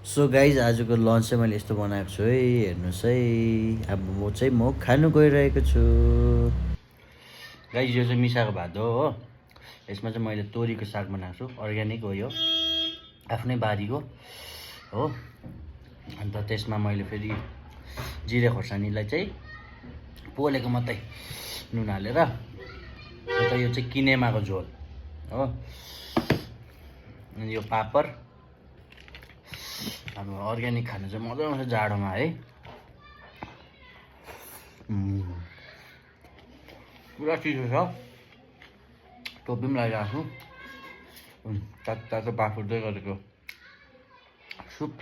So guys आजको lunch चाहिँ मैले यस्तो बनाएको छु है, हेर्नुहोस् है। अब म खानु गइरहेको छु। गाइज यो चाहिँ मिसाको भात हो। यसमा चाहिँ मैले तोरीको साग बनाएको छु, अर्ग्यानिक हो यो, आफ्नै बारीको हो। अन्त त्यसमा मैले फेरि जिरे खोर्सानीलाई चाहिँ पोलेको मात्रै नुन हालेर। अन्त यो चाहिँ किनेमाको झोल हो। अनि यो पापड। अब अर्ग्यानिक खानु चाहिँ मजा आउँछ जाडोमा है। पुरा चिसो छ, टोपी पनि लगाइरहेको छु। तातो बाफुर्दै गरेको सुप।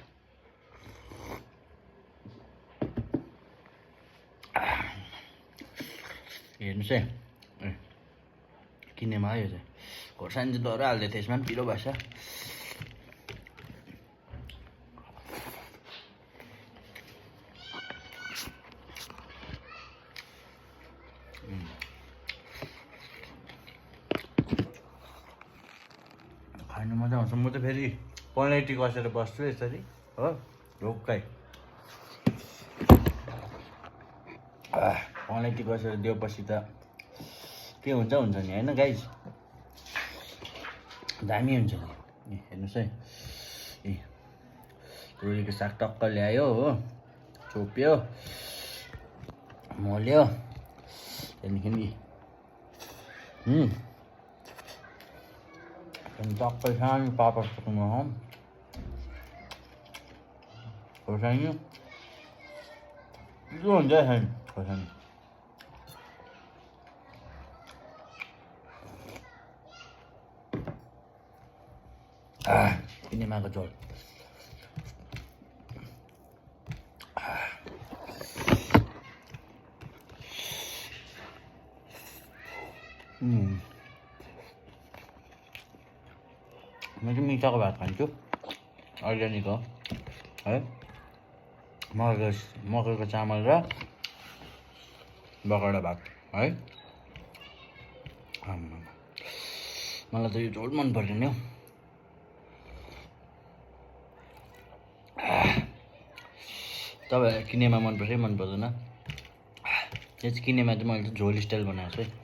हेर्नुहोस् है, किनेमा यो चाहिँ खोर्सानी चाहिँ डर हाल्दै थियो, यसमा पनि पिरो भएछ। खानु मजा आउँछ। म चाहिँ फेरि पनैटी कसेर बस्छु यसरी हो, ढोक्कै पनैटी कसेर दिएपछि त के हुन्छ नि होइन गाइज, दामी हुन्छ नि। हेर्नुहोस् है, तोरीको साग टक्क ल्यायो हो, छोप्यो, मोल्यो, त्यहाँदेखि टक्कै सानो पापड पकाउनु हो, खोर्सानी जो हुन्छ छैन खोर्सानी। किनेमाको झोल। म चाहिँ मिठाको भात खान्छु, अर्ग्यानिक हो है। मकैको चामल र बगडा भात है। मलाई त यो झोल मन पर्दैन हौ। तपाईँहरूलाई किनेमा मनपर्छ कि मन पर्दैन? यो चाहिँ किनेमा चाहिँ मैले झोल स्टाइल बनाएको छु है।